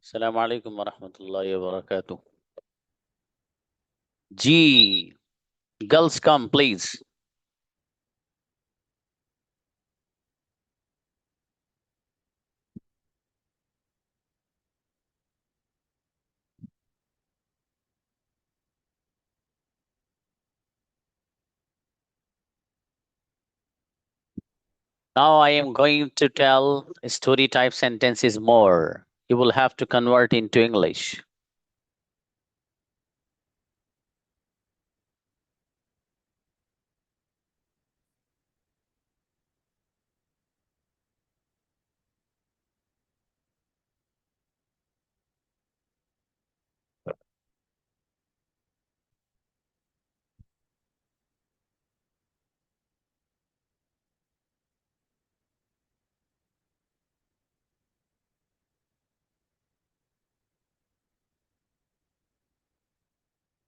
अस्सलाम वालेकुम वरहमतुल्लाहि वबरकातुह। जी, girls come please. Now I am going to tell story type sentences more. You will have to convert into English.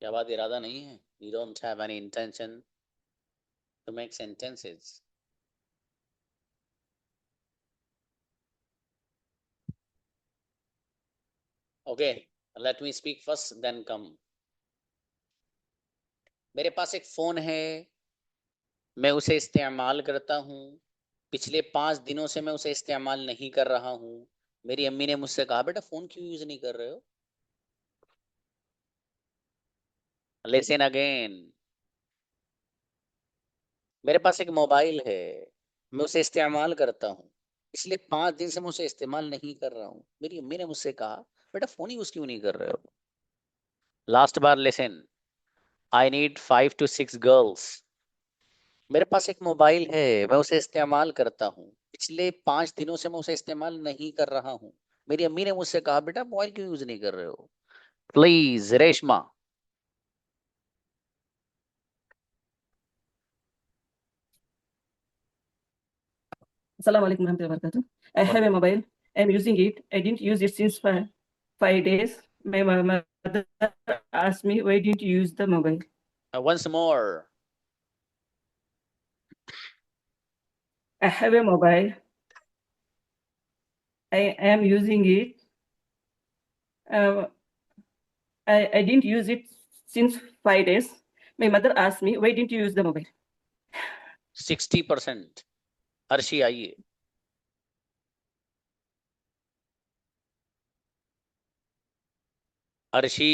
क्या बात इरादा नहीं है? You don't have any intention to make sentences. Okay, let me speak first, then come. मेरे पास एक phone है, मैं उसे इस्तेमाल करता हूँ। पिछले 5 दिनों से मैं उसे इस्तेमाल नहीं कर रहा हूँ। मेरी अम्मी ने मुझसे कहा, बेटा फोन क्यों यूज नहीं कर रहे हो? Listen again. मेरे पास एक मोबाइल है, मैं उसे इस्तेमाल करता हूँ। इसलिए 5 दिन से मैं उसे इस्तेमाल नहीं कर रहा हूँ। मेरी अम्मी ने मुझसे कहा, बेटा फोन यूज क्यों नहीं कर रहे हो? Last bar lesson. I need 5 to 6 girls. मेरे पास एक मोबाइल है, मैं उसे इस्तेमाल करता हूँ। पिछले 5 दिनों से मैं उसे इस्तेमाल नहीं कर रहा हूँ। मेरी अम्मी ने मुझसे कहा, बेटा मोबाइल क्यों यूज नहीं कर रहे हो? Please Reshma. Assalamu alaikum warahmatullahi wabarakatuh. I have a mobile. I'm using it. I didn't use it since 5 days. My mother asked me, why didn't you use the mobile? Once more. I have a mobile. I am using it. I didn't use it since 5 days. My mother asked me, why didn't you use the mobile? 60%। Arshi आइए। अर्शी,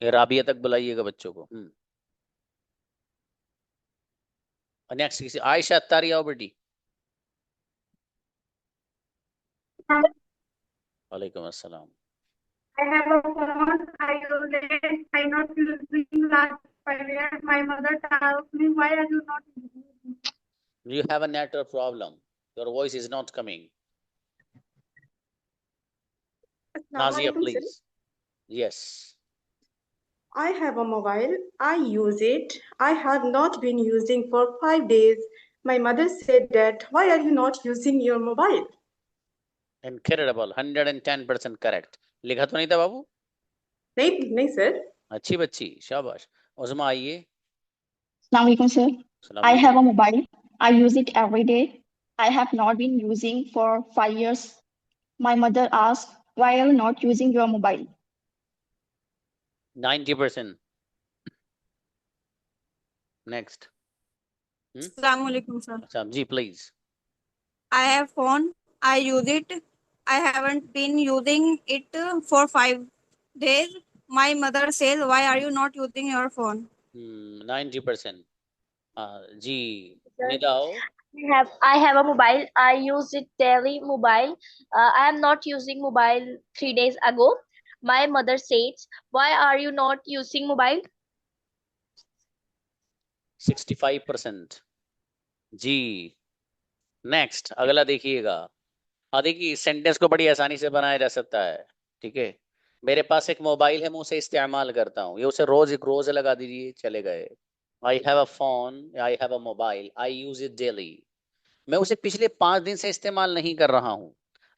ये राबिया तक बुलाइएगा बच्चों को। Next किसी, आयशा अत्तारी आओ बेटी। वालेकुम अस्सलाम। I have a phone. I use it. I not using last 5 years. My mother tells me, why are you not using? You have a network problem. Your voice is not coming. Nazia, Assalamualaikum, sir. please. Yes. I have a mobile. I use it. I have not been using for 5 days. My mother said that, why are you not using your mobile? Incredible. 110% correct. लिखा तो नहीं था बाबू? नहीं नहीं sir. अच्छी बच्ची, शाबाश। उस्मा आइए। Assalamualaikum, sir. सलाम I have a अलैकुम। mobile. I use it every day. I have not been using for 5 years. My mother asked, why are you not using your mobile? 90%। Next. Assalamualaikum, sir. अच्छा जी, please. I have phone. I use it. I haven't been using it for 5 days. My mother says, why are you not using your phone? 90%। जी, Sir, निदाओ। I have a mobile. I use it daily mobile. I am not using mobile 3 days ago. My mother says, why are you not using mobile? 65%। जी, next अगला देखिएगा। देखिए इस sentence को बड़ी आसानी से बनाया जा सकता है। ठीक है, मेरे पास एक मोबाइल है, मैं उसे इस्तेमाल करता हूँ। ये उसे रोज एक रोज लगा दीजिए, चले गए। आई have a phone, I have a mobile, I use it daily. मैं उसे पिछले 5 दिन से इस्तेमाल नहीं कर रहा हूँ।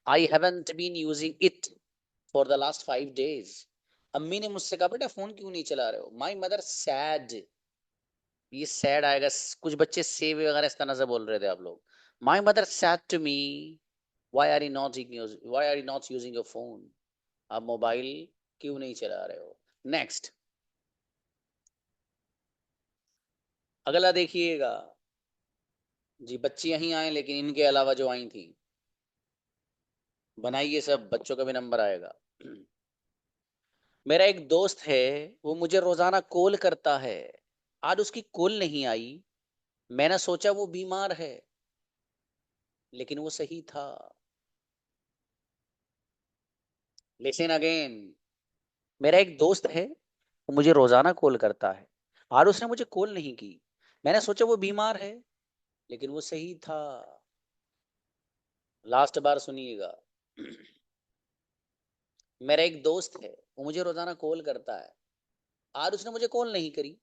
I haven't been using it for the last 5 days. अम्मी ने मुझसे कहा, बेटा फोन क्यों नहीं चला रहे हो? My mother sad. ये सैड आएगा। कुछ बच्चे सेव वगैरह इस तरह से बोल रहे थे आप लोग। My mother said to me, why are you not using your phone? आप मोबाइल क्यों नहीं चला रहे हो? नेक्स्ट, अगला देखिएगा जी। बच्ची यहीं आए लेकिन इनके अलावा जो आई थी, बनाइए सब, बच्चों का भी नंबर आएगा। मेरा एक दोस्त है, वो मुझे रोजाना कॉल करता है। आज उसकी कॉल नहीं आई। मैंने सोचा वो बीमार है, लेकिन वो सही था। Listen again. मेरा एक दोस्त है, वो मुझे रोजाना कॉल करता है। आज उसने मुझे कॉल नहीं की। मैंने सोचा वो बीमार है, लेकिन वो सही था। लास्ट बार सुनिएगा। मेरा एक दोस्त है, वो मुझे रोजाना कॉल करता है। आज उसने मुझे कॉल नहीं करी।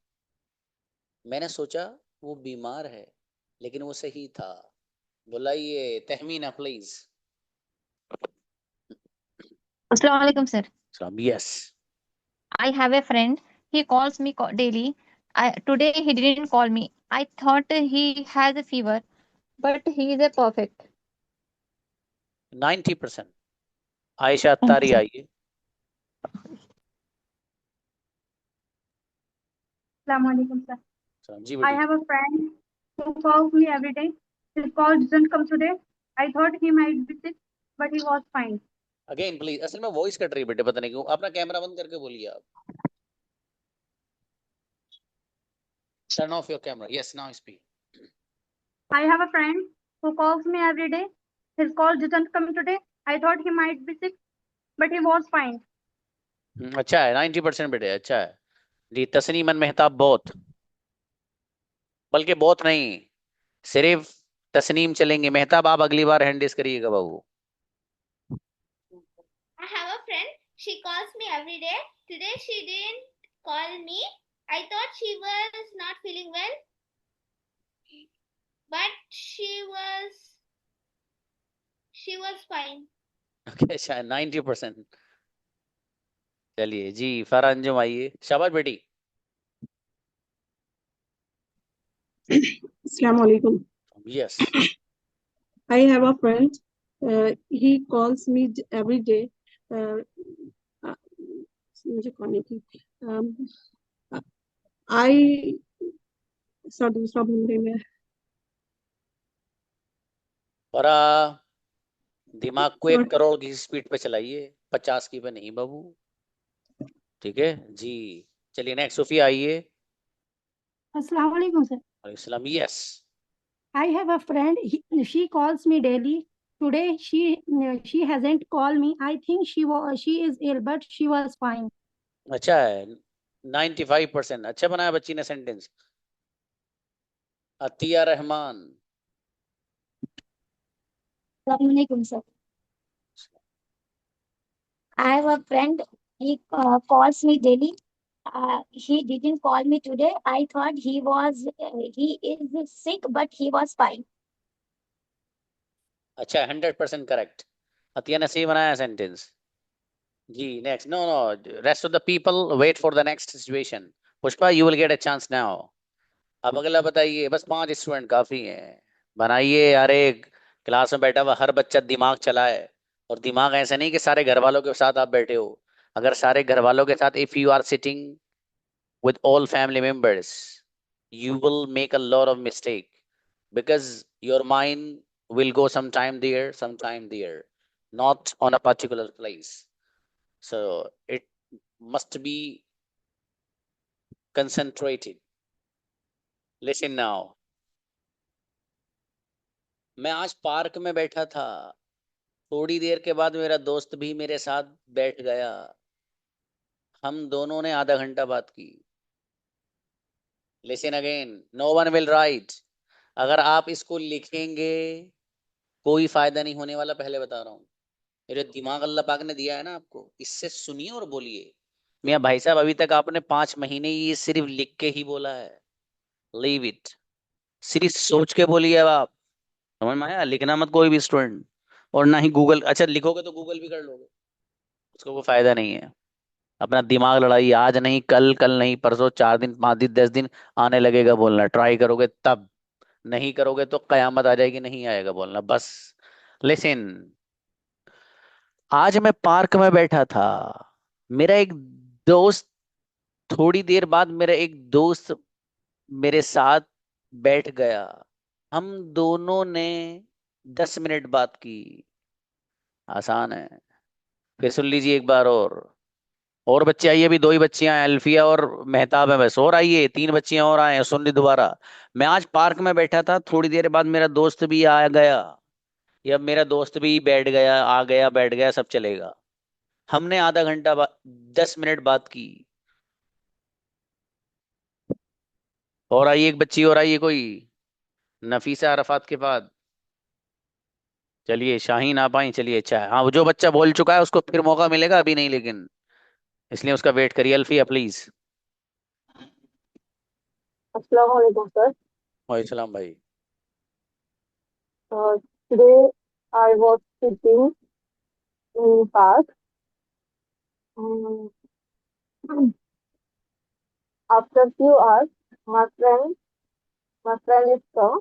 मैंने सोचा वो बीमार है, लेकिन वो सही था। बुलाइए Tahmina please. Assalamu alaikum, sir. Yes. I have a friend. He calls me daily. Today he didn't call me. I thought he has a fever, but he is a perfect. 90%। Ayesha Thank you, Attari sir. आइए। Assalamualaikum, sir. Ji I बेटी। have a friend who calls me every day. His call didn't come today. I thought he might be sick, but he was fine. Again please, असल में voice cut रही है बेटे, पता नहीं क्यों। अपना कैमरा बंद करके बोलिए आप। Turn off your camera. Yes, now speak. I have a friend who calls me every day. His call didn't come today. I thought he might be sick, but he was fine. अच्छा है, 90% बेटे, अच्छा है जी। तस्नीमन मेहताब बहुत, बल्कि बहुत नहीं, सिर्फ तस्नीम चलेंगे। मेहताब आप अगली बार हैंड रेस करिएगा बाबू। I have a friend. She calls me every day. Today she didn't call me. I thought she was not feeling well, but she was fine. Okay, अच्छा 90%। चलिए जी, फरहान अंजुम आइए। शाबाश बेटी। Assalamualaikum. Yes. I have a friend. He calls me every day. मुझे कौन है कि I sir दूसरा भूल गई मैं। और दिमाग को 1 करोड़ की स्पीड पे चलाइए, 50 की पे नहीं बाबू। ठीक है जी। चलिए नेक्स्ट, सोफिया आइए। Assalamualaikum, sir. वालेकुम yes. I have a friend. She calls me daily. Today she hasn't called me. I think she is ill, but she was fine. अच्छा है, 95%। अच्छा बनाया बच्ची ने sentence. Atiya Rahman. Assalamualaikum, sir. I have a friend. He calls me daily. He didn't call me today. I thought he is sick, but he was fine. अच्छा, 100% correct. Atiya ने सही बनाया सेंटेंस जी। Next, no no, rest of the people wait for the next situation. Pushpa, you will get a chance now. अब अगला बताइए। बस 5 student काफी हैं। बनाइए। अरे क्लास में बैठा हुआ हर बच्चा दिमाग चलाए। और दिमाग ऐसा नहीं कि सारे घर वालों के साथ आप बैठे हो। अगर सारे घर वालों के साथ, if you are sitting with all family members, you will make a lot of mistake, because your mind will go sometime there, not on a particular place. So it must be concentrated. Listen now. मैं आज park में बैठा था। थोड़ी देर के बाद मेरा दोस्त भी मेरे साथ बैठ गया। हम दोनों ने आधा घंटा बात की। Listen again, no one will write. अगर आप इसको लिखेंगे कोई फायदा नहीं होने वाला, पहले बता रहा हूं। मेरे दिमाग अल्लाह पाक ने दिया है ना आपको, इससे सुनिए और बोलिए। मियां भाई साहब, अभी तक आपने 5 महीने ये सिर्फ लिख के ही बोला है। लीव इट, सिर्फ सोच के बोलिए। अब आप समझ में आया? लिखना मत कोई भी स्टूडेंट। और ना ही गूगल। अच्छा लिखोगे तो गूगल भी कर लोगे, उसको कोई फायदा नहीं है। अपना दिमाग लड़ाइए। आज नहीं, कल, कल नहीं, परसों, 4 दिन, 5 दिन, 10 दिन आने लगेगा बोलना। ट्राई करोगे तब। नहीं करोगे तो कयामत आ जाएगी, नहीं आएगा बोलना बस। लिसन, आज मैं पार्क में बैठा था, मेरा एक दोस्त थोड़ी देर बाद मेरा एक दोस्त मेरे साथ बैठ गया, हम दोनों ने 10 मिनट बात की। आसान है। फिर सुन लीजिए एक बार और बच्चे आइए, अभी दो ही बच्चियां हैं, अल्फिया और मेहताब है बस, और आइए 3 बच्चियां और आए हैं, सुन ली दोबारा। मैं आज पार्क में बैठा था, थोड़ी देर बाद मेरा दोस्त भी आ गया, या मेरा दोस्त भी बैठ गया, आ गया, बैठ गया, सब चलेगा। हमने आधा घंटा 10 मिनट बात की। और आइए एक बच्ची और आइए कोई, नफीसा अरफात के बाद। चलिए शाहीन आप आई, चलिए अच्छा है। हाँ, वो जो बच्चा बोल चुका है उसको फिर मौका मिलेगा, अभी नहीं लेकिन, इसलिए उसका वेट करिए। अल्फिया प्लीज। अस्सलाम वालेकुम सर. वालेकुम भाई। Today I was sitting in park. Um, After few hours, my friend is come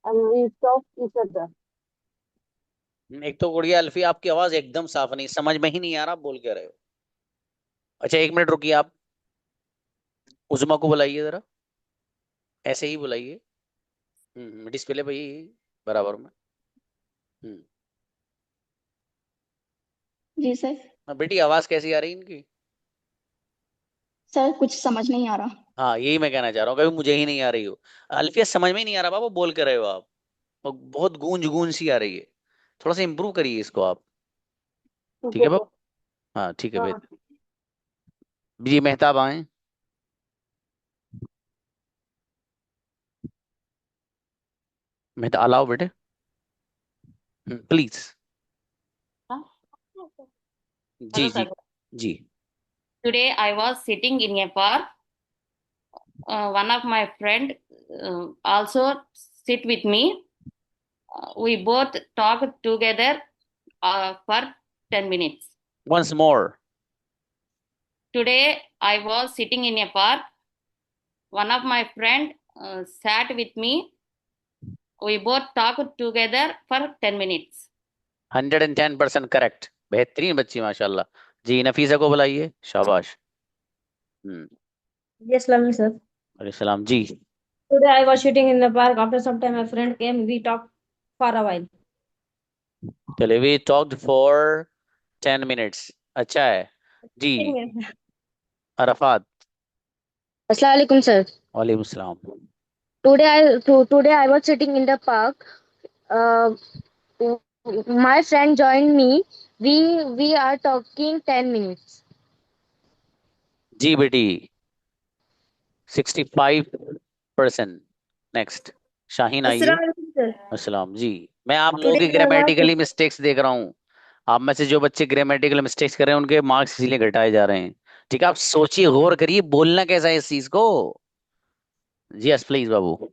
and we talk each other. एक तो गुड़िया अल्फी, आपकी आवाज एकदम साफ नहीं, समझ में ही नहीं आ रहा आप बोल क्या रहे हो। अच्छा 1 मिनट रुकिए, आप उजमा को बुलाइए जरा, ऐसे ही बुलाइए। डिस्प्ले पे ही बराबर में। हम्म। जी सर. बेटी आवाज कैसी आ रही है इनकी? सर कुछ समझ नहीं आ रहा. हाँ यही मैं कहना चाह रहा हूँ, कभी मुझे ही नहीं आ रही हो। अल्फिया समझ में ही नहीं आ रहा बाबा बोल के रहे हो आप, और बहुत गूंज गूंज सी आ रही है। थोड़ा सा इंप्रूव करिए इसको आप। ठीक ठीक है है सर. बाबा। हाँ ठीक है हाँ. बेहतर। जी मेहताब आए। मेहताब अलाओ बेटे, प्लीज। जी Hello, जी sir. जी। Today I was sitting in a park. One of my friend also sit with me. We both talked together for 10 minutes. Once more. Today I was sitting in a park. One of my friend sat with me. We both talked together for 10 minutes. 110% correct, बेहतरीन बच्ची माशाल्लाह। जी नफीसा को बुलाइए, शाबाश। Yes, Lami sir. अलैहि सलाम जी। Today I was sitting in the park. After some time, my friend came. We talked for a while. चलिए we talked for 10 minutes, अच्छा है जी। अरफात। Assalamu alaikum, sir. वालेकुम सलाम। Today I was sitting in the park. Uh, my friend joined me. We are talking 10 minutes. जी बेटी 65%। Next Shaheen आइए। Assalamualaikum, sir. अस्सलाम जी। मैं आप लोगों Today की I was ग्रामेटिकली मिस्टेक्स देख रहा हूँ, आप में से जो बच्चे ग्रामेटिकल मिस्टेक्स कर रहे हैं उनके मार्क्स इसीलिए घटाए जा रहे हैं। ठीक है, आप सोचिए गौर करिए बोलना कैसा है इस चीज को। जी यस प्लीज बाबू।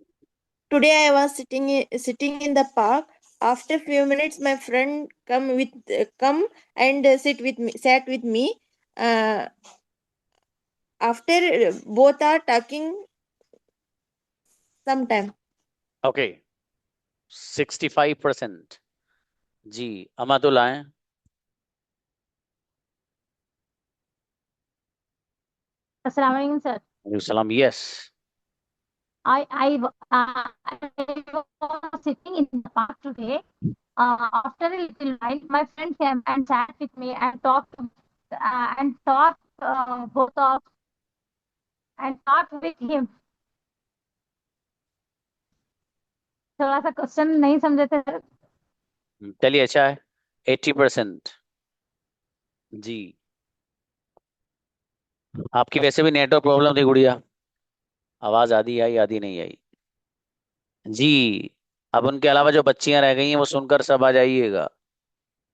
Today I was sitting in the park. After few minutes, my friend come and sat with me. Uh, After both are talking sometime. Okay 65%। जी अमातुल आए। Assalamualaikum, sir. सलाम yes. I was sitting in the park today. After a little while, my friend came and sat with me and talked both of and talked with him. थोड़ा सा question नहीं समझे थे sir. चलिए अच्छा है 80%। जी आपकी वैसे भी नेटवर्क प्रॉब्लम थी गुड़िया, आवाज आधी आई आधी नहीं आई। जी अब उनके अलावा जो बच्चियां रह गई हैं वो सुनकर सब आ जाइएगा,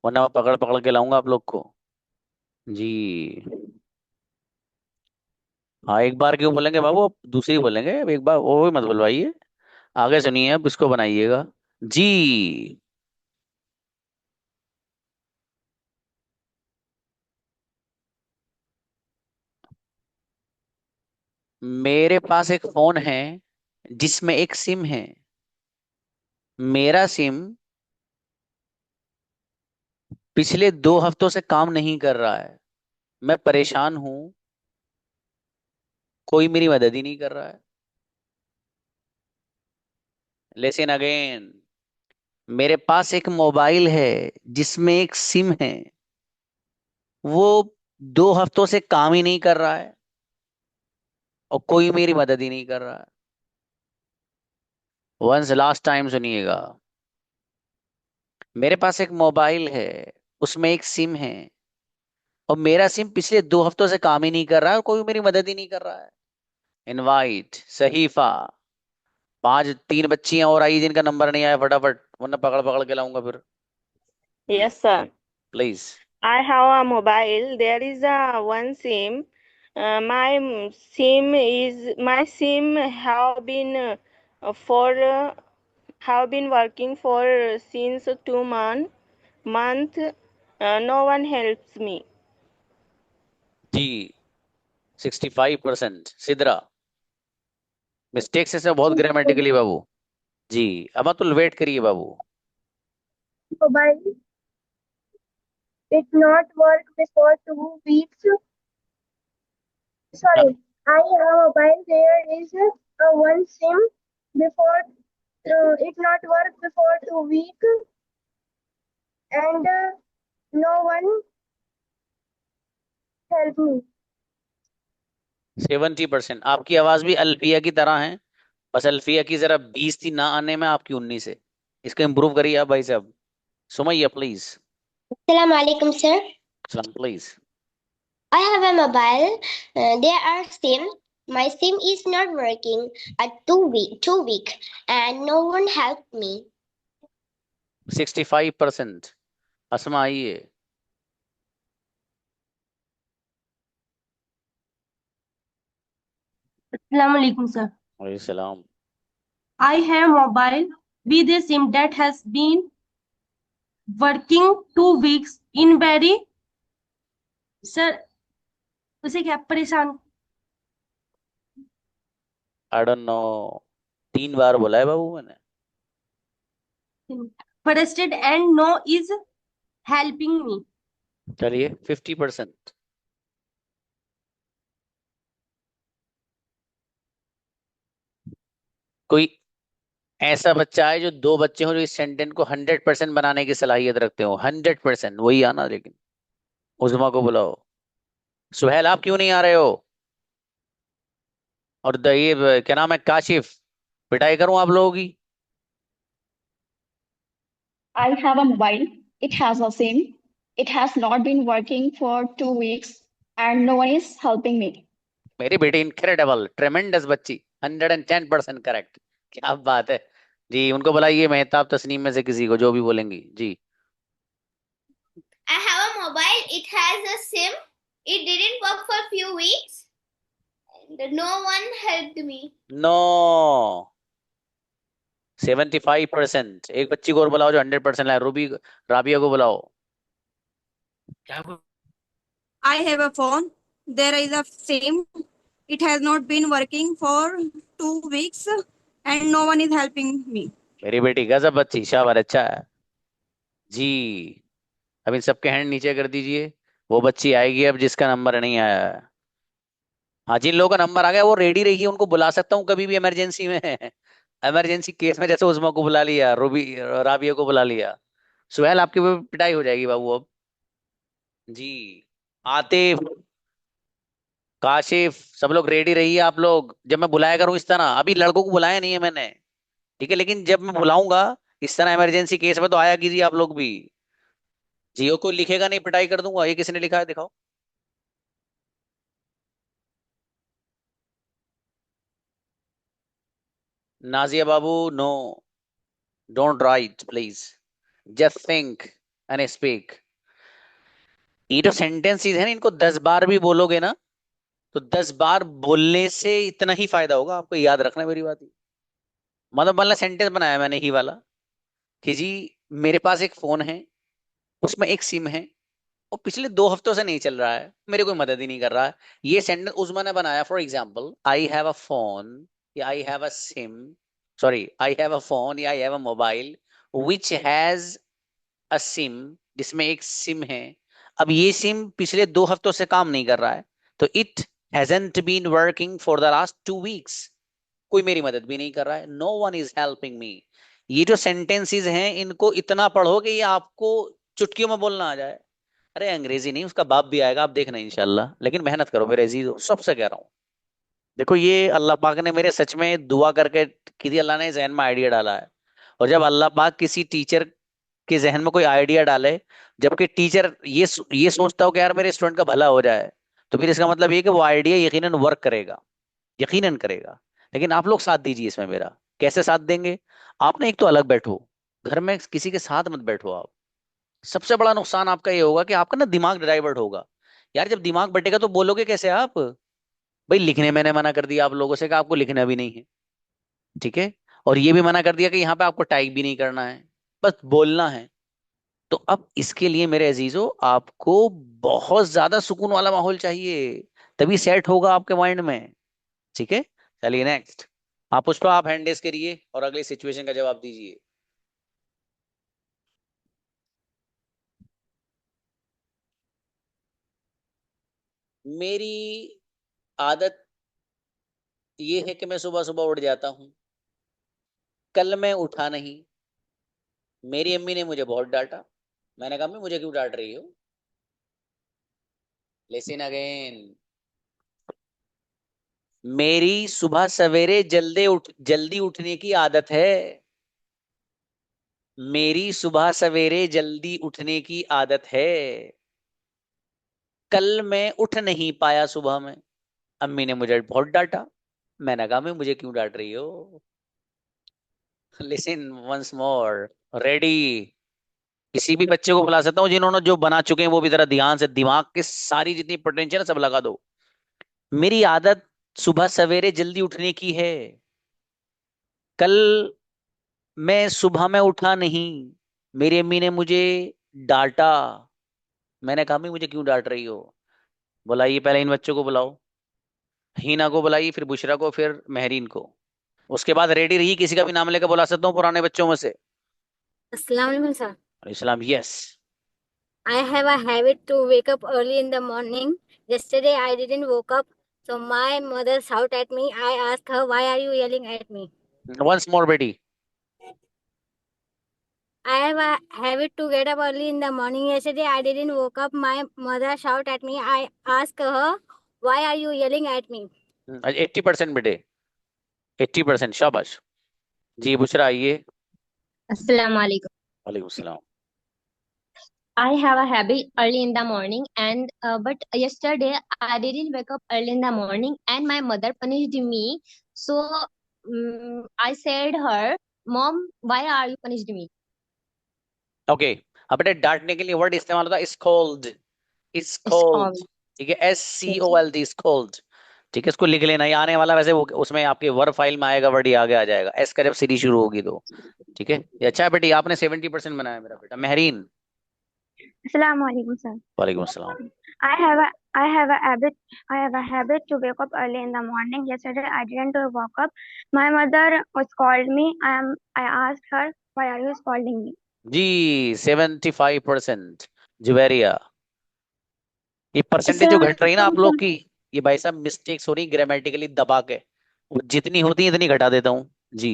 वरना मैं पकड़ पकड़ के लाऊंगा आप लोग को। जी हाँ एक बार क्यों बोलेंगे बाबू, आप दूसरी बोलेंगे, एक बार वो भी मत बुलवाइए। आगे सुनिए, अब इसको बनाइएगा। जी मेरे पास एक फोन है, जिसमें एक सिम है, मेरा सिम पिछले 2 हफ्तों से काम नहीं कर रहा है, मैं परेशान हूं, कोई मेरी मदद ही नहीं कर रहा है। लिसन अगेन, मेरे पास एक मोबाइल है जिसमें एक सिम है, वो 2 हफ्तों से काम ही नहीं कर रहा है और कोई मेरी मदद ही नहीं कर रहा है। वंस लास्ट टाइम सुनिएगा, मेरे पास एक मोबाइल है, उसमें एक सिम है और मेरा सिम पिछले 2 हफ्तों से काम ही नहीं कर रहा है और कोई मेरी मदद ही नहीं कर रहा है। इनवाइट सहीफा। 3 बच्चियां और आई जिनका नंबर नहीं आया, फटाफट, वरना पकड़ पकड़ के लाऊंगा फिर। Yes, sir. Please. I have a mobile. There is a one SIM. My SIM have been have been working for since 2 month. No one helps me. Ji 65%। Sidra, mistakes से बहुत ग्रामेटिकली बाबू। जी अब तो वेट करिए बाबू। Mobile did not work before 2 weeks. Sorry, I have a mobile. There is a one SIM before it not work before 2 weeks, and no one help me. 70%। आपकी आवाज भी अल्फिया की तरह है, बस अल्फिया की जरा 20 थी ना आने में, आपकी 19 है। इसको इम्प्रूव करिए आप भाई साहब। Sumaiya please. Assalamu alaikum, sir. सलाम please. I have a mobile. There are SIM. My SIM is not working at 2 week, and no one helped me. 65%। Asma आइए। Assalamu alaikum, sir. वालेकुम सलाम। I have mobile with a SIM that has been working 2 weeks in very sir उसे क्या परेशान I don't know, 3 बार बोला है बाबू मैंने। frustrated and no is helping me. चलिए 50%। कोई ऐसा बच्चा है जो 2 बच्चे हो जो इस सेंटेंस को 100% बनाने की सलाहियत रखते हो? 100% वही आना। लेकिन उजमा को बुलाओ। सुहेल आप क्यों नहीं आ रहे हो? और ये क्या नाम है, काशिफ, पिटाई करूं आप लोगों की? I have a mobile. It has a SIM. It has not been working for 2 weeks and no one is helping me. मेरी बेटी इनक्रेडिबल, ट्रेमेंडस बच्ची, 110% करेक्ट। क्या बात है जी। उनको बुलाइए, मेहताब तस्नीम में से किसी को, जो भी बोलेंगी जी। I have a mobile. It has a SIM. It didn't work for few weeks. And no one helped me. No 75%। एक बच्ची को और बुलाओ जो 100% लाए। रूबी, राबिया को बुलाओ। क्या I have a phone. There is a SIM. It has not been working for 2 weeks and no one is helping me. मेरी बेटी गजब बच्ची, शाबाश, अच्छा है जी। अब इन सबके हैंड नीचे कर दीजिए। वो बच्ची आएगी अब जिसका नंबर नहीं आया है। हाँ, जिन लोगों का नंबर आ गया वो रेडी रहिए, उनको बुला सकता हूँ कभी भी इमरजेंसी में। इमरजेंसी केस में, जैसे उजमा को बुला लिया, रूबी, राबिया को बुला लिया। सुहेल आपकी भी पिटाई हो जाएगी बाबू अब जी। आतिफ, काशिफ, सब लोग रेडी रहिए आप लोग। जब मैं बुलाया करूं इस तरह, अभी लड़कों को बुलाया नहीं है मैंने, ठीक है, लेकिन जब मैं बुलाऊंगा इस तरह इमरजेंसी केस में तो आया कीजिए आप लोग भी। जियो को लिखेगा नहीं, पिटाई कर दूंगा। ये किसने लिखा है दिखाओ। नाजिया बाबू, no, don't write please, just think and speak. ये जो सेंटेंसेस है ना, इनको 10 बार भी बोलोगे ना, तो 10 बार बोलने से इतना ही फायदा होगा। आपको याद रखना है मेरी बात। मतलब वाला सेंटेंस बनाया मैंने ही वाला कि जी, मेरे पास एक फोन है, उसमें एक सिम है और पिछले 2 हफ्तों से नहीं चल रहा है, मेरे कोई मदद ही नहीं कर रहा है। ये सेंटेंस उस्मा ने बनाया। For example, I have a phone या I have a sim, sorry I have a phone या I have a mobile which has a sim, जिसमें एक सिम है। अब ये सिम पिछले 2 हफ्तों से काम नहीं कर रहा है, तो it hasn't been working for the last 2 weeks. कोई मेरी मदद भी नहीं कर रहा है, no one is helping me. ये जो सेंटेंसेस हैं इनको इतना पढ़ो कि ये आपको चुटकियों में बोलना आ जाए। अरे अंग्रेजी नहीं, उसका बाप भी आएगा, आप देखना इंशाल्लाह, लेकिन मेहनत करो मेरे अजीज, सबसे कह रहा हूँ। देखो ये अल्लाह पाक ने मेरे सच में दुआ करके की थी, अल्लाह ने जहन में आइडिया डाला है। और जब अल्लाह पाक किसी टीचर के जहन में कोई आइडिया डाले, जबकि टीचर ये सोचता हो कि यार मेरे स्टूडेंट का भला हो जाए, तो फिर इसका मतलब ये कि वो आइडिया यकीनन वर्क करेगा, यकीनन करेगा। लेकिन आप लोग साथ दीजिए इसमें मेरा। कैसे साथ देंगे? आप ना एक तो अलग बैठो, घर में किसी के साथ मत बैठो आप। सबसे बड़ा नुकसान आपका ये होगा कि आपका ना दिमाग डाइवर्ट होगा। यार जब दिमाग बटेगा तो बोलोगे कैसे आप? भाई लिखने मैंने मना कर दिया आप लोगों से कि आपको लिखना भी नहीं है, ठीक है, और ये भी मना कर दिया कि यहाँ पे आपको टाइप भी नहीं करना है, बस बोलना है। तो अब इसके लिए मेरे अजीजों आपको बहुत ज्यादा सुकून वाला माहौल चाहिए, तभी सेट होगा आपके माइंड में, ठीक है। चलिए नेक्स्ट, आप पुष्पा आप हैंड रेस करिए और अगली सिचुएशन का जवाब दीजिए। मेरी आदत ये है कि मैं सुबह सुबह उठ जाता हूँ। कल मैं उठा नहीं, मेरी अम्मी ने मुझे बहुत डांटा। मैंने कहा अम्मी मुझे क्यों डांट रही हो? Listen again. मेरी सुबह सवेरे जल्दी उठने की आदत है। मेरी सुबह सवेरे जल्दी उठने की आदत है। कल मैं उठ नहीं पाया सुबह में, अम्मी ने मुझे बहुत डांटा। मैंने कहा अम्मी मुझे क्यों डांट रही हो? Listen once more, ready. किसी भी बच्चे को बुला सकता हूँ जिन्होंने जो बना चुके हैं वो भी जरा ध्यान से, दिमाग की सारी जितनी पोटेंशियल है सब लगा दो। मेरी आदत सुबह सवेरे जल्दी उठने की है। कल मैं सुबह में उठा नहीं, मेरी अम्मी ने मुझे डांटा। मैंने कहा अम्मी मुझे क्यों डांट रही हो? बुलाइए पहले इन बच्चों को बुलाओ, हीना को बुलाइए, फिर बुशरा को, फिर महरीन को। उसके बाद रेडी रही, किसी का भी नाम लेकर बुला सकता हूँ पुराने बच्चों में से। Assalamu alaikum, sir. Islam yes. I have a habit to wake up early in the morning. Yesterday I didn't woke up, so my mother shouted at me. I asked her, "Why are you yelling at me?" Once more बेटी। I have a habit to get up early in the morning. Yesterday I didn't woke up. My mother shouted at me. I asked her, "Why are you yelling at me?" 80% बेटे, 80%, शाबाश। जी बुशरा आइए। Assalamu alaikum. वालेकुम सलाम। I have a habit early in the morning, and but yesterday I didn't wake up early in the morning, and my mother punished me. So I said her, "Mom, why are you punished me?" Okay, अब बेटे डांटने के लिए word इस्तेमाल होता है scold. Scold, Scold. ठीक है, SCOLD, scold. ठीक है, इसको लिख लेना, ये आने वाला वैसे वो उसमें आपके वर्ड फाइल में आएगा, वर्ड ही आगे आ जाएगा एस का जब सीरीज शुरू होगी तो। ठीक है, ये अच्छा है बेटी, आपने 70% बनाया मेरा बेटा। महरीन। Assalamu alaikum, sir. वालेकुम अस्सलाम। I have a habit to wake up early in the morning. Yesterday I didn't wake up. My mother called me. I asked her, "Why are you scolding me?" जी 75%। जुवेरिया। ये percentage जो घट रही है ना आप लोग की, ये भाई साहब मिस्टेक्स हो रही ग्रामेटिकली दबा के, वो जितनी होती है इतनी घटा देता हूँ जी,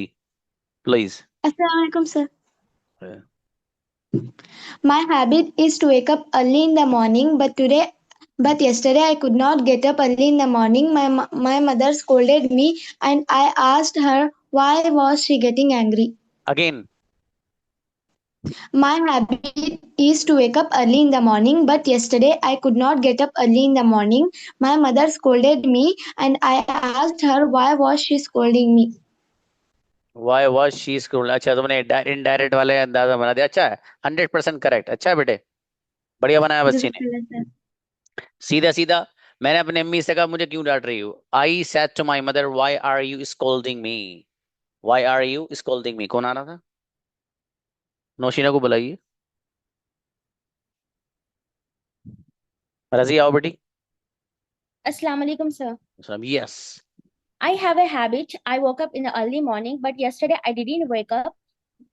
please. Assalamu alaikum, sir. My habit is to wake up early in the morning, but yesterday I could not get up early in the morning. My mother scolded me, and I asked her why was she getting angry. Again. My habit is to wake up early in the morning, but yesterday I could not get up early in the morning. My mother scolded me, and I asked her why was she scolding me. Why was she school, अच्छा तुमने indirect वाले अंदाजा बना दिया, अच्छा है, 100% correct, अच्छा है बेटे, बढ़िया बनाया बच्ची ने। Jazakallah, sir. सीधा सीधा मैंने अपने अम्मी से कहा मुझे क्यों डांट रही हो? I said to my mother why are you scolding me, why are you scolding me. कौन आ रहा था? नौशीना को बुलाइए। रजी आओ बेटी। Assalamu alaikum, sir. Yes. I have a habit. I woke up in the early morning, but yesterday I didn't wake up.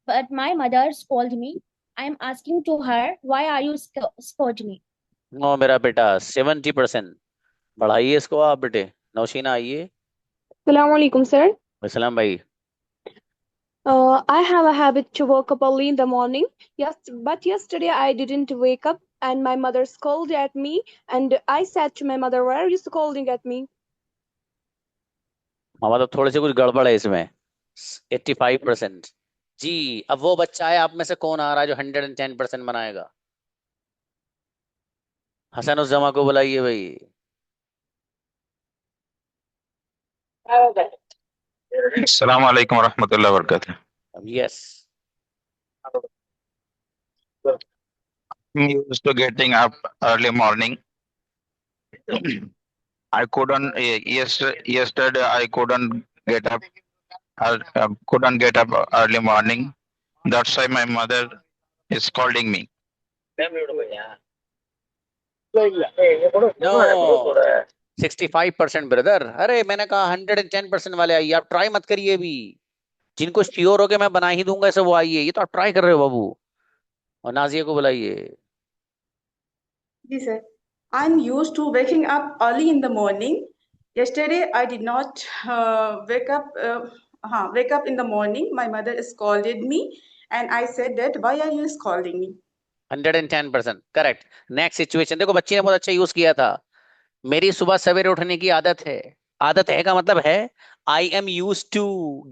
But my mother scolded me. I'm asking to her, why are you scolding me? No मेरा बेटा 70%। बढ़ाइए इसको आप बेटे। नौशीना आइए। Assalamu alaikum, sir. सलाम भाई। I have a habit to wake up early in the morning. Yes, but yesterday I didn't wake up, and my mother scolded at me. And I said to my mother, "Why are you scolding at me?" हाँ मतलब थोड़े से कुछ गड़बड़ है इसमें। 85%। जी अब वो बच्चा है आप में से कौन आ रहा है जो 110% बनाएगा? हसन उस जमा को बुलाइए भाई। अस्सलाम वालेकुम रहमतुल्लाहि व बरकातुहू। Yes. I'm used to getting up early morning. I couldn't yesterday I couldn't get up. Couldn't get up early morning. That's why my mother is scolding me. No 65% brother. अरे मैंने कहा 110% वाले आइए, आप ट्राई मत करिए भी। जिनको श्योर हो के मैं बना ही दूंगा ऐसे वो आइए, ये तो आप ट्राई कर रहे हो बाबू। और नाजिया को बुलाइए। Yes, sir. I'm used to waking up early in the morning. Yesterday, I did not wake up in the morning. My mother scolded me, and I said that, why are you scolding me? 110% correct. Next situation देखो, बच्ची ने बहुत अच्छा use किया था। मेरी सुबह सवेरे उठने की आदत है। आदत है का मतलब है I am use to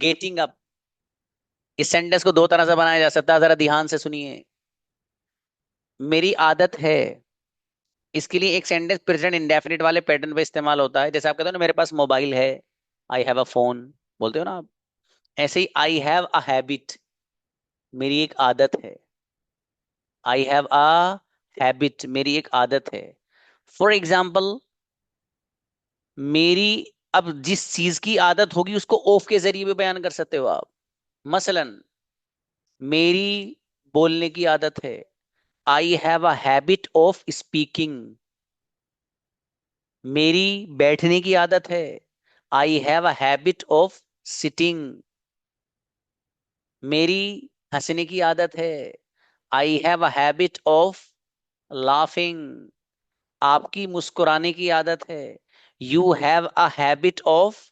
getting up. इस सेंटेंस को दो तरह से बनाया जा सकता है, जरा ध्यान से सुनिए। मेरी आदत है, इसके लिए एक सेंटेंस प्रेजेंट इंडेफिनिट वाले पैटर्न पे इस्तेमाल होता है। जैसे आप कहते हो ना मेरे पास मोबाइल है, आई हैव अ फोन बोलते हो ना आप, ऐसे ही आई हैव अ हैबिट, मेरी एक आदत है। आई हैव अ हैबिट, मेरी एक आदत है। फॉर एग्जाम्पल मेरी, अब जिस चीज की आदत होगी उसको ऑफ के जरिए भी बयान कर सकते हो आप। मसलन मेरी बोलने की आदत है, आई have a habit of speaking. मेरी बैठने की आदत है, आई have a habit of sitting. मेरी हंसने की आदत है, आई have a habit of laughing. आपकी मुस्कुराने की आदत है, you have a habit of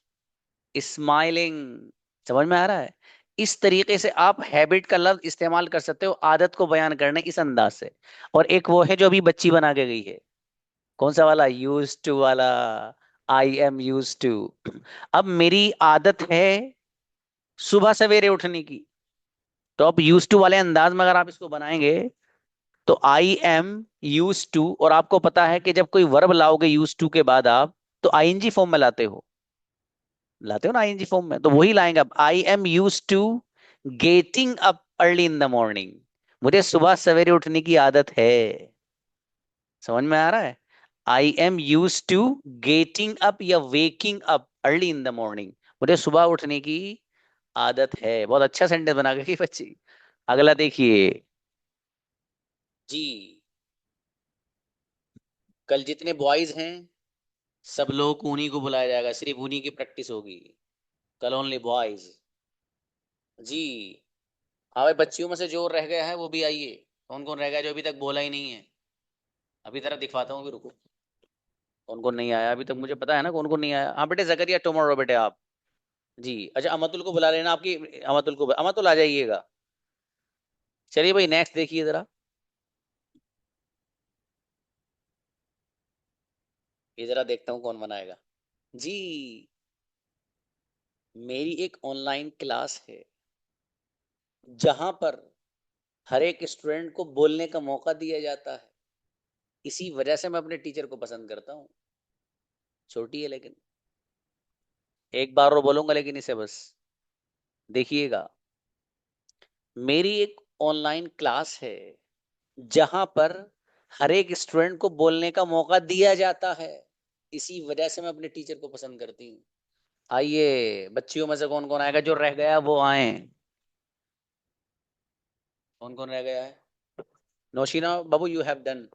smiling. समझ में आ रहा है? इस तरीके से आप हैबिट का लफ्ज इस्तेमाल कर सकते हो आदत को बयान करने इस अंदाज से। और एक वो है जो अभी बच्ची बना के गई है, कौन सा वाला? यूज टू वाला। I am use to. अब मेरी आदत है सुबह सवेरे उठने की, तो अब यूज टू वाले अंदाज में अगर आप इसको बनाएंगे तो आई एम यूज टू, और आपको पता है कि जब कोई वर्ब लाओगे यूज टू के बाद आप, तो आईएनजी फॉर्म में लाते हो ना आईएनजी फॉर्म में, तो वही लाएंगे अब। I am use to getting up early in the morning. मुझे सुबह सवेरे उठने की आदत है। समझ में आ रहा है? I am use to getting up या waking up early in the morning. मुझे सुबह उठने की आदत है। बहुत अच्छा सेंटेंस बना गई बच्ची। अगला देखिए जी। कल जितने बॉयज हैं सब लोग को उन्हीं को बुलाया जाएगा, सिर्फ उन्हीं की प्रैक्टिस होगी कल, ओनली बॉयज। जी हाँ भाई, बच्चियों में से जो रह गया है वो भी आइए। कौन कौन रह गया जो अभी तक बोला ही नहीं है? अभी तरह दिखवाता हूँ, अभी रुको। कौन कौन नहीं आया अभी तक? मुझे पता है ना कौन कौन नहीं आया। हाँ बेटे जकरिया टुमारो बेटे आप। जी अच्छा, अमतुल को बुला लेना आपकी। अमतुल आ जाइएगा। चलिए भाई नेक्स्ट देखिए जरा। ये जरा देखता हूँ कौन बनाएगा। जी मेरी एक ऑनलाइन क्लास है जहां पर हर एक स्टूडेंट को बोलने का मौका दिया जाता है। इसी वजह से मैं अपने टीचर को पसंद करता हूँ। छोटी है लेकिन, एक बार और बोलूंगा लेकिन इसे बस देखिएगा। मेरी एक ऑनलाइन क्लास है जहां पर हर एक स्टूडेंट को बोलने का मौका दिया जाता है। इसी वजह से मैं अपने टीचर को पसंद करती हूँ। आइए बच्चियों में से कौन कौन आएगा? जो रह गया वो आए। कौन कौन रह गया है? नौशीना बाबू यू हैव डन।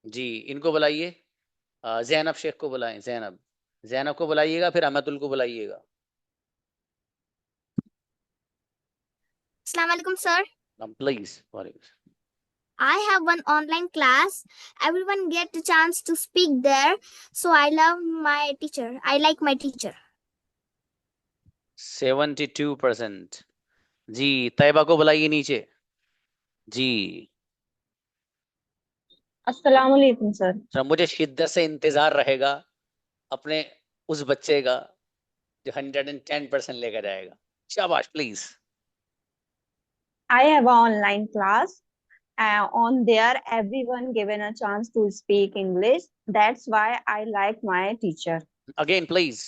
जी इनको बुलाइए। जैनब शेख को बुलाएं। जैनब जैनब को बुलाइएगा, फिर अमतुल को बुलाइएगा। Assalamu alaikum, sir. Please. I have one online class. Everyone get a chance to speak there. So I love my teacher. I like my teacher. 72%। जी, तैयबा को बुलाइए नीचे। जी। अस्सलाम वालेकुम सर। सर, मुझे शिद्दत से इंतजार रहेगा अपने उस बच्चे का जो 110% लेकर जाएगा। शाबाश, please. I have an online class. On there, everyone given a chance to speak English. That's why I like my teacher. Again, please.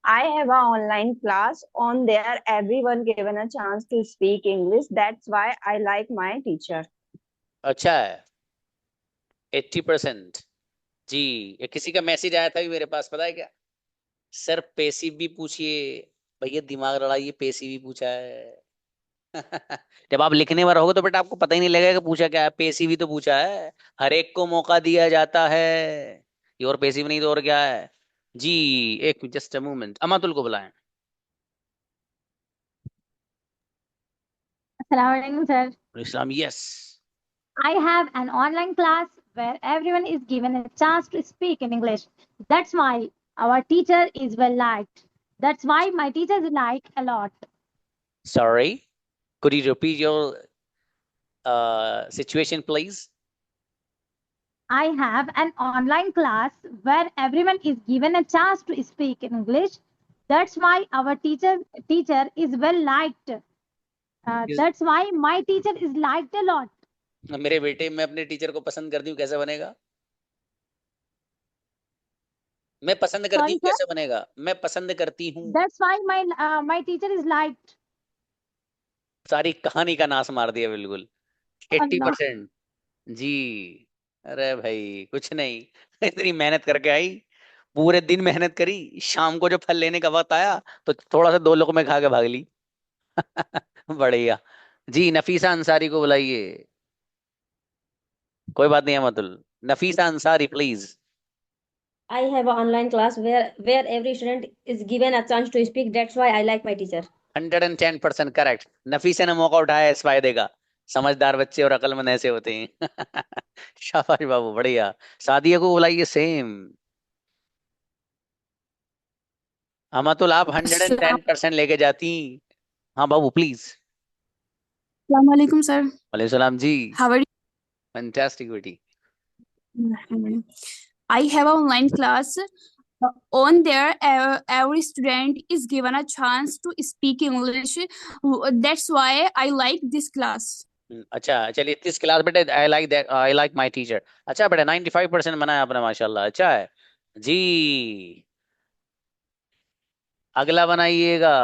I have an online class. On there, everyone given a chance to speak English. That's why I like my teacher. अच्छा है। 80%। जी, ये किसी का message आया था भी मेरे पास, पता है क्या? सर पैसिव भी पूछिए। भैया दिमाग लड़ाइए, पैसिव भी पूछा है। जब आप लिखने में रहोगे तो बेटा आपको पता ही नहीं लगेगा कि पूछा क्या है। पैसिव ही तो पूछा है। हर एक को मौका दिया जाता है। ये और पैसिव नहीं तो और क्या है? जी, एक जस्ट अ मोमेंट, अमातुल को बुलाएं। Assalamu alaikum, sir. Islam, yes. I have an online class where everyone is given a chance to speak in English. That's why our teacher is well liked. That's why my teacher is liked a lot. Sorry, could you repeat your situation, please? I have an online class where everyone is given a chance to speak in English. That's why our teacher is well liked. That's why my teacher is liked a lot. मेरे बेटे, मैं अपने teacher को पसंद करती हूँ, कैसे बनेगा? मैं पसंद करती हूँ, कैसे बनेगा? मैं पसंद करती हूँ। That's why my teacher is liked. सारी कहानी का नाश मार दिया बिल्कुल। 80%। जी, अरे भाई कुछ नहीं, इतनी मेहनत करके आई, पूरे दिन मेहनत करी, शाम को जो फल लेने का वक्त आया तो थोड़ा सा 2 लोग में खा के भाग ली। बढ़िया। जी, नफीसा अंसारी को बुलाइए। कोई बात नहीं Amtul. Nafisa Ansari, please. I have an online class where every student is given a chance to speak. That's why I like my teacher. 110% correct. Nafisa ने मौका उठाया इस फायदे का। समझदार बच्चे और अक्लमंद ऐसे होते हैं। शाबाश बाबू, बढ़िया। सादिया को बुलाइए सेम। अमतुल, आप 110% लेके जाती। हाँ बाबू, प्लीज। Assalamu alaikum, sir. वालेकुम सलाम जी। How are you? फैंटास्टिक बेटी। I have an online class. On there, every student is given a chance to speak English. That's why I like this class. अच्छा, चलिए इस क्लास बेटे, I like that, I like my teacher. अच्छा बेटा, 95% बनाया आपने, माशाल्लाह, अच्छा है जी। अगला बनाइएगा।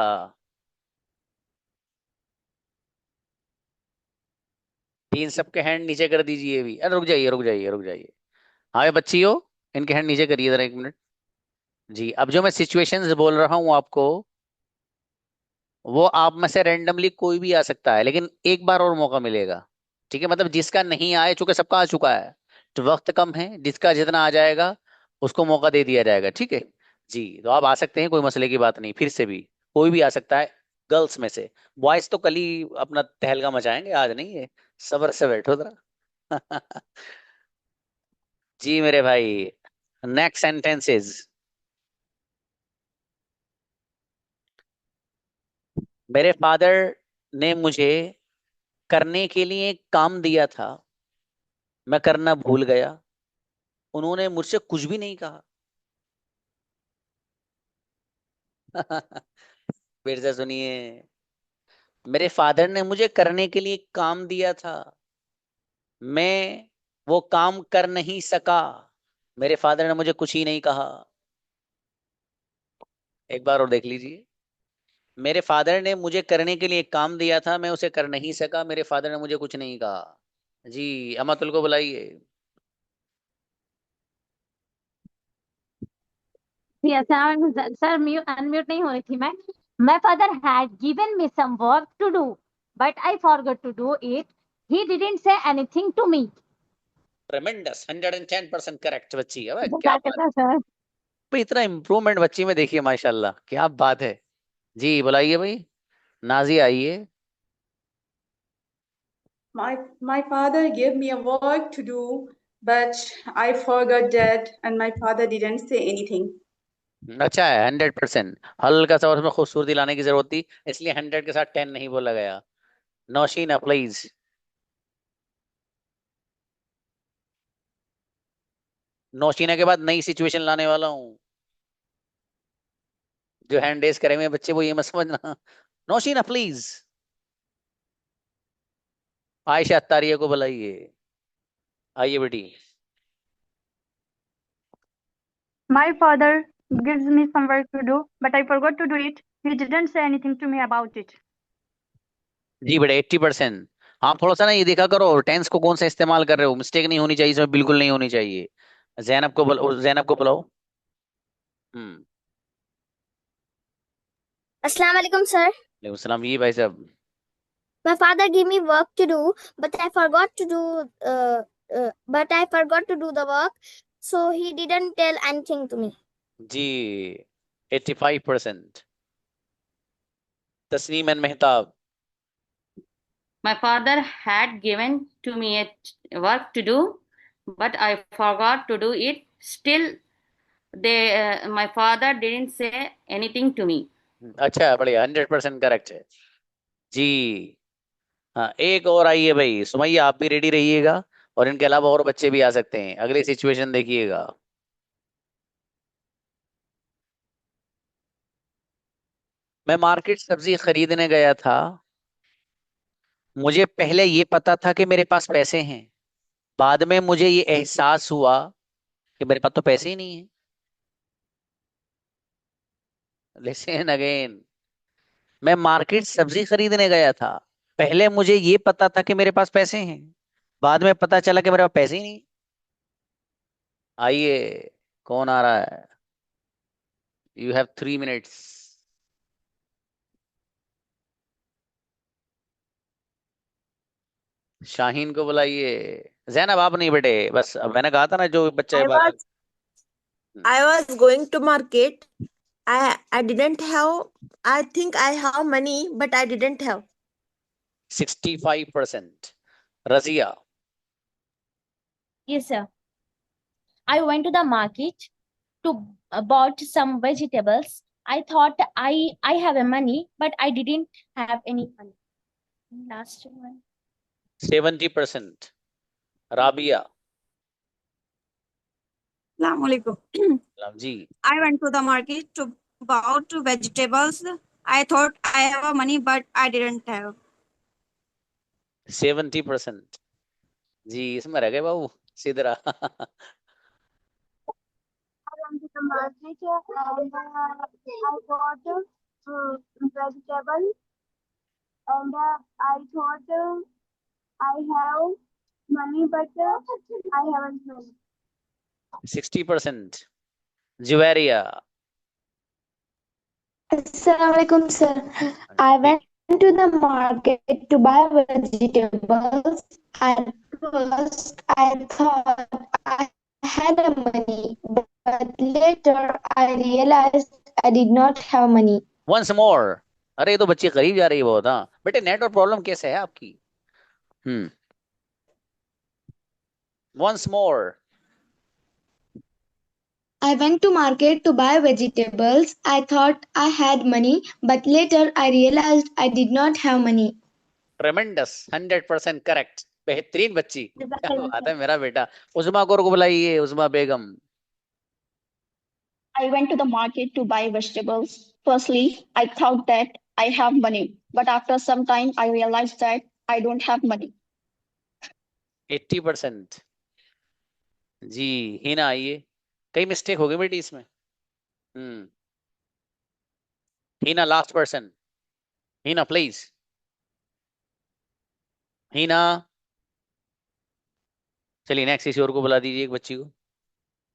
इन सबके हैंड नीचे कर दीजिए भी। अरे रुक जाइए, रुक जाइए, रुक जाइए। हाँ बच्चियों, इनके हैंड नीचे करिए जरा, 1 मिनट। जी, अब जो मैं सिचुएशंस बोल रहा हूँ आपको, वो आप में से रेंडमली कोई भी आ सकता है, लेकिन एक बार और मौका मिलेगा। ठीक है, मतलब जिसका नहीं आए, चूंकि सबका आ चुका है तो वक्त कम है, जिसका जितना आ जाएगा उसको मौका दे दिया जाएगा। ठीक है जी, तो आप आ सकते हैं, कोई मसले की बात नहीं। फिर से भी कोई भी आ सकता है गर्ल्स में से। बॉयज तो कल ही अपना तहलका मचाएंगे, आज नहीं है। सब्र से बैठो जरा। जी मेरे भाई, नेक्स्ट सेंटेंसेस। मेरे फादर ने मुझे करने के लिए एक काम दिया था, मैं करना भूल गया, उन्होंने मुझसे कुछ भी नहीं कहा। फिर से सुनिए। मेरे फादर ने मुझे करने के लिए एक काम दिया था, मैं वो काम कर नहीं सका, मेरे फादर ने मुझे कुछ ही नहीं कहा। एक बार और देख लीजिए। मेरे फादर ने मुझे करने के लिए एक काम दिया था, मैं उसे कर नहीं सका, मेरे फादर ने मुझे कुछ नहीं कहा। जी, अमातुल को बुलाइए। Yes, sir, unmute नहीं हो रही थी मैं। My father had given me some work to do, but I forgot to do it. He didn't say anything to me. Tremendous, 110% correct बच्ची। अब क्या क्या सर? भाई इतना इम्प्रूवमेंट बच्ची में देखिए, माशाल्लाह, क्या बात है। जी बुलाइए भाई, नाजी आइए। My father gave me a work to do, but I forgot that, and my father didn't say anything. अच्छा है, 100%। हल्का सा और उसमें खूबसूरती लाने की जरूरत थी, इसलिए 100 के साथ 10 नहीं बोला गया। नौशीना प्लीज। नौशीना के बाद नई सिचुएशन लाने वाला हूँ। जो हैंड रेस करे हुए बच्चे वो ये मत समझना। नौशीना प्लीज। आयशा अत्तारिया को बुलाइए, आइए बेटी। My father gives me some work to do, but I forgot to do it. He didn't say anything to me about it. जी बेटा 80%। आप थोड़ा सा ना ये देखा करो टेंस को कौन सा इस्तेमाल कर रहे हो, मिस्टेक नहीं होनी चाहिए इसमें, बिल्कुल नहीं होनी चाहिए। जैनब को बुलाओ। हम्म। Assalamu alaikum, sir. वालेकुम सलाम। ये भाई साहब। My father gave me work to do, but I forgot to do. But I forgot to do the work, so he didn't tell anything to me. जी 85%। Tasneem and Mehtab. My father had given to me a work to do, but I forgot to do it. Still, my father didn't say anything to me. अच्छा बढ़िया, 100% correct है जी। हाँ एक और आइए भाई, सुमैया आप भी रेडी रहिएगा, और इनके अलावा और बच्चे भी आ सकते हैं। अगली सिचुएशन देखिएगा। मैं मार्केट सब्जी खरीदने गया था, मुझे पहले ये पता था कि मेरे पास पैसे हैं, बाद में मुझे ये एहसास हुआ कि मेरे पास तो पैसे ही नहीं है। Listen again. मैं मार्केट सब्जी खरीदने गया था, पहले मुझे ये पता था कि मेरे पास पैसे हैं, बाद में पता चला कि मेरे पास पैसे ही नहीं। आइए, कौन आ रहा है? You have 3 minutes. शाहीन को बुलाइए। जैनब आप नहीं बेटे, बस अब मैंने कहा था ना जो बच्चा है बाहर। I was going to market. I didn't have. I think I have money, but I didn't have. 65%। Razia. Yes, sir. I went to the market to bought some vegetables. I thought I have a money, but I didn't have any money. Last one. 70%। Rabia. Assalamu alaikum. Ji. I went to the market to bought vegetables. I thought I have a money, but I didn't have. 70%। जी इसमें रह गए बाबू, सीधरा। I went to the market and I bought vegetables and I thought I have money, but I haven't money. 60%। Juveria. Assalamualaikum, sir. I went to the market to buy vegetables. At first, I thought I had a money, but later I realized I did not have money. Once more. अरे ये तो बच्ची करीब जा रही है बहुत। हाँ बेटे, नेटवर्क प्रॉब्लम कैसे है आपकी? Once more. I went to market to buy vegetables. I thought I had money, but later I realized I did not have money. ट्रेमेंडस, 100% correct. बेहतरीन बच्ची, क्या बात है मेरा बेटा। उस्मा को बुलाइए, उस्मा बेगम। I went to the market to buy vegetables. Firstly, I thought that I have money, but after some time, I realized that I don't have money. 80%। जी हिना आइए, कई मिस्टेक हो गई बेटी इसमें। Hina last person. Hina please. Hina. चलिए नेक्स्ट किसी और को बुला दीजिए, एक बच्ची को।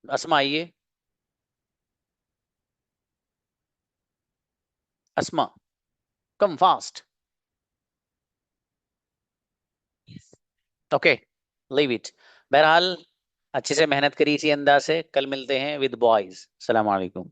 अस्मा आइए। Asma come fast. Okay leave it. बहरहाल अच्छे से मेहनत करिए इसी अंदाज से। कल मिलते हैं विद बॉयज। अस्सलाम वालेकुम।